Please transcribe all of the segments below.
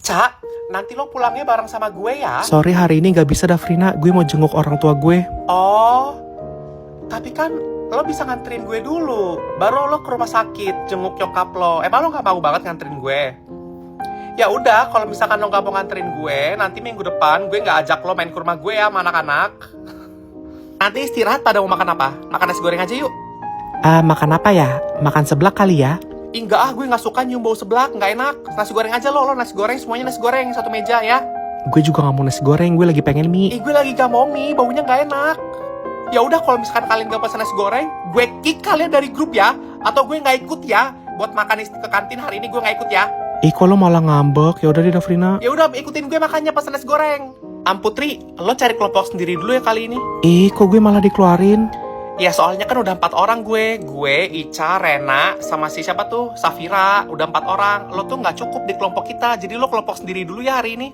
Cak, nanti lo pulangnya bareng sama gue ya. Sorry, hari ini gak bisa Davrina, gue mau jenguk orang tua gue. Oh, tapi kan lo bisa nganterin gue dulu. Baru lo ke rumah sakit, jenguk nyokap lo. Emang lo gak mau banget nganterin gue? Ya udah, kalau misalkan lo gak mau nganterin gue, nanti minggu depan gue gak ajak lo main ke rumah gue ya sama anak-anak. Nanti istirahat pada mau makan apa? Makan nasi goreng aja yuk. Makan apa ya? Makan seblak kali ya? Enggak gue gak suka nyium bau seblak, gak enak. Nasi goreng aja lo nasi goreng, semuanya nasi goreng, satu meja ya. Gue juga gak mau nasi goreng, gue lagi pengen mie. Gue lagi gak mau mie, baunya gak enak. Ya udah kalau misalkan kalian gak pesan nasi goreng, gue kick kalian dari grup ya. Atau gue gak ikut ya. Buat makan ke kantin hari ini gue gak ikut ya. Kok lo malah ngambek? Ya udah deh Davrina. Ya udah ikutin gue makannya pesan nasi goreng. Putri, lo cari kelompok sendiri dulu ya kali ini. Kok gue malah dikeluarin? Ya soalnya kan udah 4 orang gue, Ica, Rena, sama si siapa tuh, Safira, udah 4 orang. Lo tuh nggak cukup di kelompok kita, jadi lo kelompok sendiri dulu ya hari ini.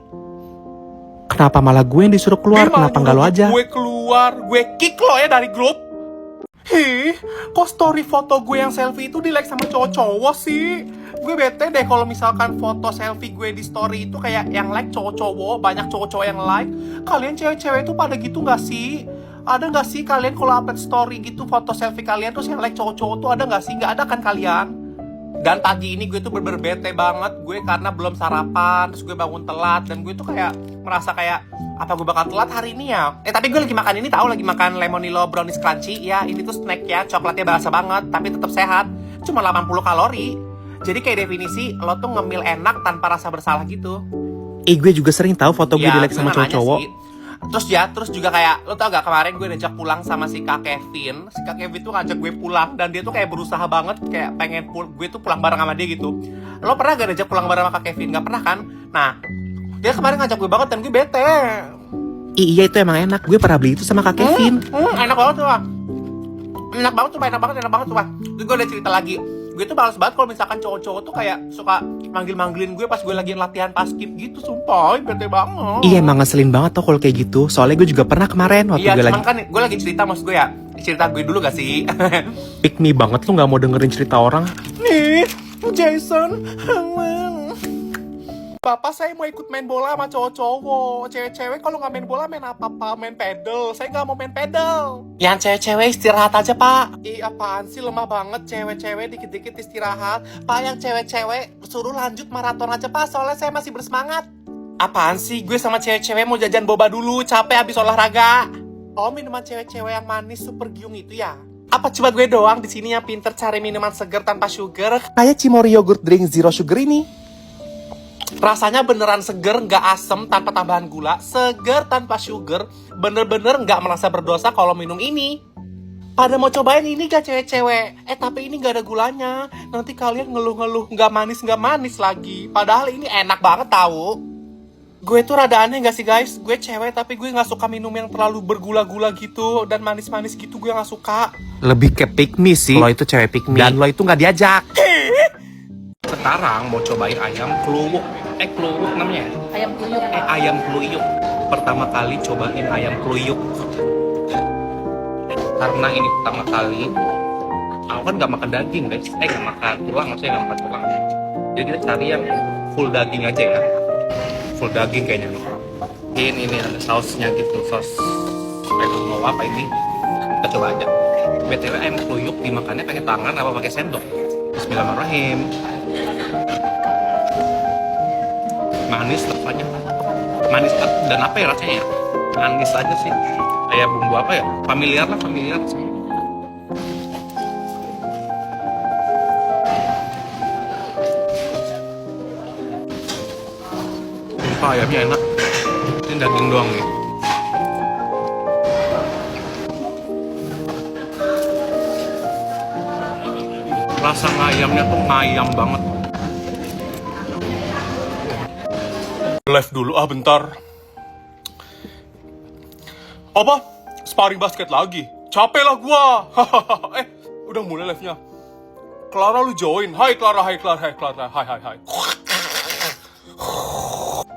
Kenapa malah gue yang disuruh keluar? Kenapa nggak lo aja? Gue keluar, gue kick lo ya dari grup. Kok story foto gue yang selfie itu di like sama cowok-cowok sih? Gue bete deh kalau misalkan foto selfie gue di story itu kayak yang like cowok-cowok, banyak cowok-cowok yang like. Kalian cewek-cewek itu pada gitu nggak sih? Ada nggak sih kalian kalau upload story gitu foto selfie kalian terus yang like cowok-cowok tuh ada nggak sih? Nggak ada kan kalian? Dan pagi ini gue tuh bener-bener bete banget gue karena belum sarapan, terus gue bangun telat dan gue tuh kayak merasa kayak apa gue bakal telat hari ini ya? Tapi gue lagi makan ini tahu lagi makan Lemonilo brownies crunchy ya. Ini tuh snack ya, coklatnya berasa banget tapi tetap sehat. Cuma 80 kalori. Jadi kayak definisi lo tuh ngemil enak tanpa rasa bersalah gitu. Gue juga sering tahu foto gue di like sama cowok-cowok. Terus juga kayak, lo tau gak kemarin gue diajak pulang sama si Kak Kevin. Si Kak Kevin tuh ngajak gue pulang dan dia tuh kayak berusaha banget kayak pengen gue tuh pulang bareng sama dia gitu. Lo pernah gak diajak pulang bareng sama Kak Kevin? Gak pernah kan? Nah, dia kemarin ngajak gue banget dan gue bete. Iya itu emang enak, gue pernah beli itu sama Kak Kevin. Enak banget tuh. Enak banget tuh, enak banget tuh. Terus gue udah cerita lagi. Gue tuh males banget kalau misalkan cowok-cowok tuh kayak suka manggil-manggilin gue pas gue lagi latihan paskib gitu, sumpah, bete banget. Iya emang ngeselin banget tuh kalau kayak gitu. Soalnya gue juga pernah kemarin waktu gue lagi. Iya, kan gue lagi cerita maksud gue ya. Cerita gue dulu gak sih? Pick me banget lu gak mau dengerin cerita orang. Nih, Jason. Bapak saya mau ikut main bola sama cowok-cowok. Cewek-cewek kalau nggak main bola main apa pak? Main pedal. Saya nggak mau main pedal. Yang cewek-cewek istirahat aja pak. Apaan sih lemah banget cewek-cewek dikit-dikit istirahat. Pak yang cewek-cewek suruh lanjut maraton aja pak. Soalnya saya masih bersemangat. Apaan sih gue sama cewek-cewek mau jajan boba dulu. Capek habis olahraga. Oh minuman cewek-cewek yang manis super giung itu ya? Apa coba gue doang di sini yang pinter cari minuman segar tanpa sugar? Kayak Cimory yogurt drink zero sugar ini. Rasanya beneran seger, nggak asem tanpa tambahan gula, seger tanpa sugar, bener-bener nggak merasa berdosa kalau minum ini. Pada mau cobain ini gak cewek-cewek? Tapi ini nggak ada gulanya. Nanti kalian ngeluh-ngeluh nggak manis lagi. Padahal ini enak banget tahu. Gue tuh rada aneh gak sih guys? Gue cewek tapi gue nggak suka minum yang terlalu bergula-gula gitu dan manis-manis gitu gue nggak suka. Lebih ke pick me sih. Lo itu cewek pick me. Dan lo itu nggak diajak. Sekarang mau cobain ayam kluwuk. Kluwuk namanya? Ayam kluyuk. Ayam kluyuk. Pertama kali cobain ayam kluyuk. Karena ini pertama kali, aku kan nggak makan daging guys. Nggak makan tulang, maksudnya nggak makan tulang. Jadi kita cari yang full daging aja ya. Full daging kayaknya nih. Ini ada sausnya gitu, saus. Mau apa ini? Kita coba aja. BTW ayam kluyuk dimakannya pakai tangan apa pakai sendok? Bismillahirrahmanirrahim. Manis rasanya, manis dan apa ya rasanya ya? Manis aja sih, kayak bumbu apa ya? Familiar rasanya. Sumpah ayamnya enak. Ini daging doang nih. Rasa ayamnya tuh ngayam banget. Live dulu bentar. Apa? Sparring basket lagi? Capek lah gua. Udah mulai live-nya. Clara lu join. Hai Clara. Hai.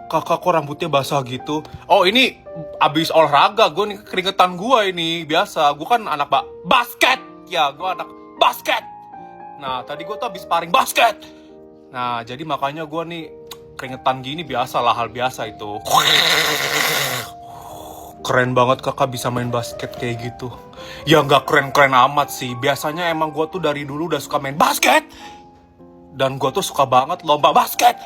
Kakak kok rambutnya basah gitu? Oh ini abis olahraga. Gue nih keringetan gua ini. Biasa. Gue kan anak basket. Ya gue anak basket. Nah tadi gue tuh abis sparring basket. Nah jadi makanya gue nih keringetan gini biasa lah, hal biasa itu. Keren banget kakak bisa main basket kayak gitu. Ya nggak keren-keren amat sih. Biasanya emang gue tuh dari dulu udah suka main basket. Dan gue tuh suka banget lomba basket.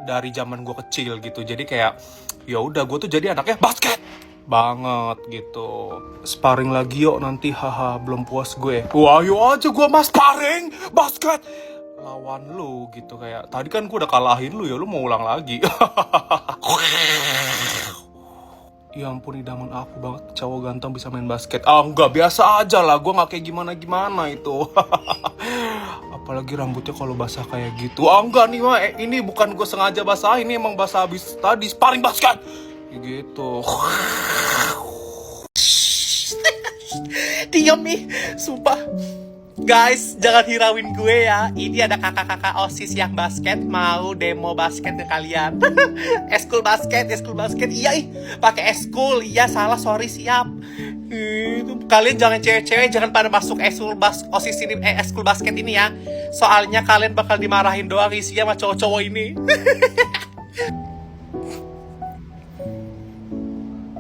Dari zaman gue kecil gitu. Jadi kayak ya udah gue tuh jadi anaknya basket banget gitu. Sparring lagi yuk nanti, haha, belum puas gue. Wah yuk aja gue mas sparring basket lawan lu gitu. Kayak tadi kan gue udah kalahin lu, ya lu mau ulang lagi. Ya ampun, idaman aku banget cowok ganteng bisa main basket. Ah enggak, biasa aja lah, gue gak kayak gimana-gimana itu. Apalagi rambutnya kalau basah kayak gitu. Ah enggak nih mah, ini bukan gue sengaja basah, ini emang basah habis tadi sparring basket gitu. Diam nih, sumpah. Guys, jangan hirauin gue ya. Ini ada kakak-kakak OSIS yang basket mau demo basket ke kalian. Eskul basket. Iya, pakai eskul. Iya, salah, sorry, siap. Kalian jangan cewek-cewek jangan pada masuk OSIS ini, eskul basket ini ya. Soalnya kalian bakal dimarahin doang isinya sama cowok-cowok ini.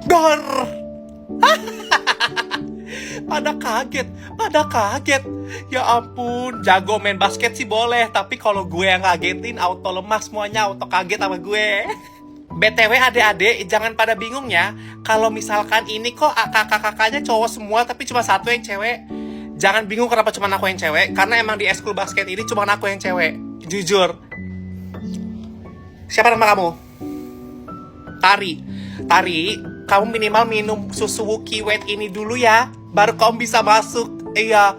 Dor. Pada kaget. Ya ampun, jago main basket sih boleh, tapi kalau gue yang ngagetin auto lemas semuanya, auto kaget sama gue. BTW adik-adik, jangan pada bingung ya. Kalau misalkan ini kok kakak-kakaknya cowok semua tapi cuma satu yang cewek. Jangan bingung kenapa cuma aku yang cewek, karena emang di eskul basket ini cuma aku yang cewek. Jujur. Siapa nama kamu? Tari, kamu minimal minum susu Wookie Weight ini dulu ya, baru kamu bisa masuk. Iya,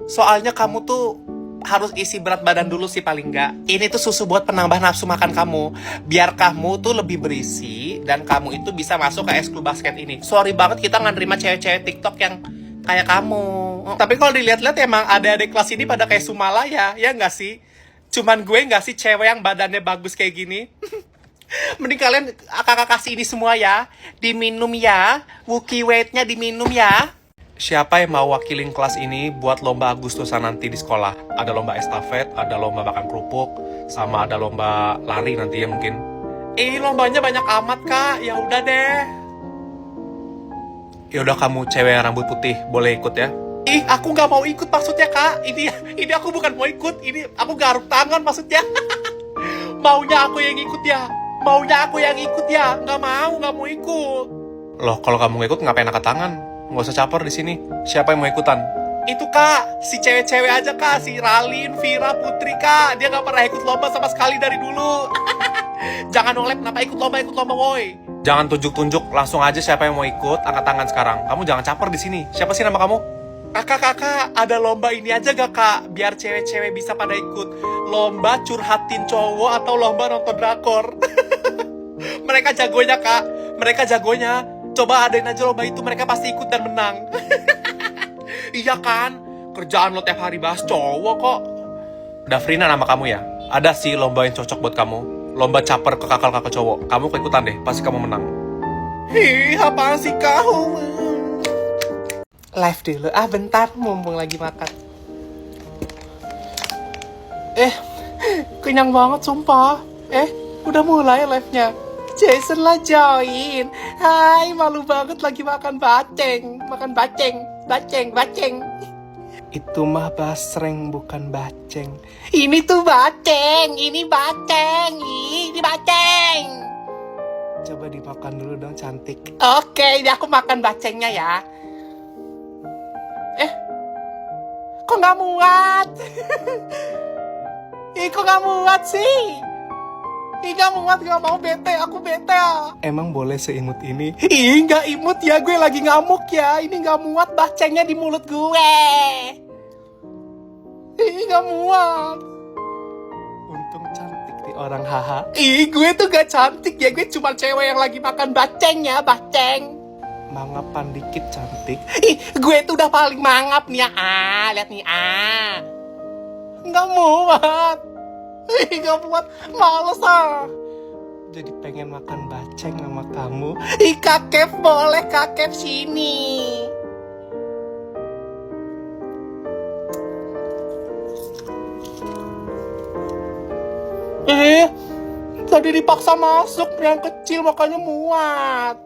soalnya kamu tuh harus isi berat badan dulu sih paling nggak. Ini tuh susu buat penambah nafsu makan kamu, biar kamu tuh lebih berisi dan kamu itu bisa masuk ke eskul basket ini. Sorry banget kita nggak nerima cewek-cewek TikTok yang kayak kamu. Tapi kalau dilihat-lihat emang adik-adik kelas ini pada kayak Sumalaya, ya nggak sih? Cuman gue nggak sih cewek yang badannya bagus kayak gini. Mending kalian kakak kasih ini semua ya, diminum ya, Wookie Weight-nya diminum ya. Siapa yang mau wakilin kelas ini buat lomba Agustusan nanti di sekolah? Ada lomba estafet, ada lomba makan kerupuk, sama ada lomba lari nanti ya mungkin. Lombanya banyak amat kak, ya udah deh. Ya udah, kamu cewek yang rambut putih boleh ikut ya. Aku nggak mau ikut maksudnya kak. Ini aku bukan mau ikut, ini aku garuk tangan maksudnya. Maunya aku yang ikut ya. Nggak mau ikut. Loh, kalau kamu nggak ikut ngapain angkat tangan? Nggak usah caper di sini. Siapa yang mau ikutan? Itu kak, si cewek-cewek aja kak, si Ralin, Vira, Putri kak. Dia nggak pernah ikut lomba sama sekali dari dulu. Jangan nolep, kenapa ikut lomba woi. Jangan tunjuk-tunjuk, langsung aja siapa yang mau ikut, angkat tangan sekarang. Kamu jangan caper di sini. Siapa sih nama kamu? Kakak, ada lomba ini aja gak kak? Biar cewek-cewek bisa pada ikut. Lomba curhatin cowok atau lomba nonton drakor. Mereka jagonya kak, Coba adain aja lomba itu, mereka pasti ikut dan menang. Iya kan? Kerjaan lo tiap hari bahas cowok kok. Dafrina nama kamu ya? Ada sih lomba yang cocok buat kamu. Lomba caper ke kakak-kakak cowok. Kamu ikutan deh, pasti kamu menang. Apaan sih kau? Live dulu, bentar, mumpung lagi makan. Kenyang banget sumpah. Udah mulai live-nya. Jason lah join. Hai, malu banget lagi makan baceng. Itu mah basreng bukan baceng. Ini tuh baceng. Ini baceng. Coba dimakan dulu dong cantik. Oke, ini aku makan bacengnya ya. Kok nggak muat? Kok nggak muat sih? Nggak muat, nggak mau, bete, aku bete. Emang boleh seimut ini? Nggak imut ya, gue lagi ngamuk ya. Ini nggak muat bacengnya di mulut gue. Nggak muat. Untung cantik nih orang, haha. Gue tuh gak cantik ya, gue cuma cewek yang lagi makan bacengnya, baceng. Mangapan dikit cantik. Gue tuh udah paling mangap nih ya. Lihat nih, nggak muat. Nggak muat, males jadi pengen makan baceng sama kamu. Kak Kev, boleh Kak Kev sini. Tadi dipaksa masuk, yang kecil makanya muat.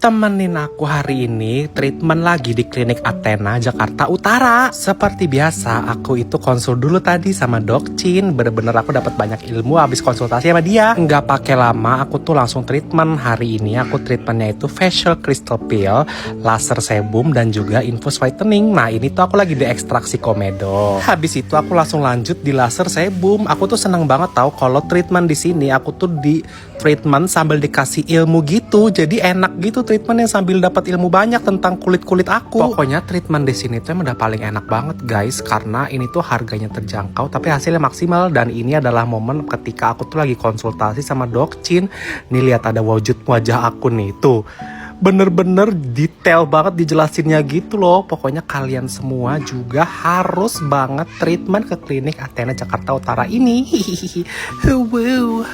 Temenin aku hari ini treatment lagi di klinik Athena, Jakarta Utara. Seperti biasa, aku itu konsul dulu tadi sama Dok Chin. Bener-bener aku dapat banyak ilmu habis konsultasi sama dia. Nggak pakai lama, aku tuh langsung treatment. Hari ini aku treatmentnya itu facial crystal peel, laser sebum, dan juga infus whitening. Nah ini tuh aku lagi di ekstraksi komedo. Habis itu aku langsung lanjut di laser sebum. Aku tuh seneng banget tahu kalau treatment di sini aku tuh di treatment sambil dikasih ilmu gitu. Jadi enak gitu treatmentnya sambil dapat ilmu banyak tentang kulit-kulit aku. Pokoknya treatment di sini tuh emang udah paling enak banget guys, karena ini tuh harganya terjangkau tapi hasilnya maksimal. Dan ini adalah momen ketika aku tuh lagi konsultasi sama Dok Chin. Nih lihat ada wujud wajah aku nih tuh. Bener-bener detail banget dijelasinnya gitu loh. Pokoknya kalian semua juga harus banget treatment ke klinik Athena Jakarta Utara ini. Wow.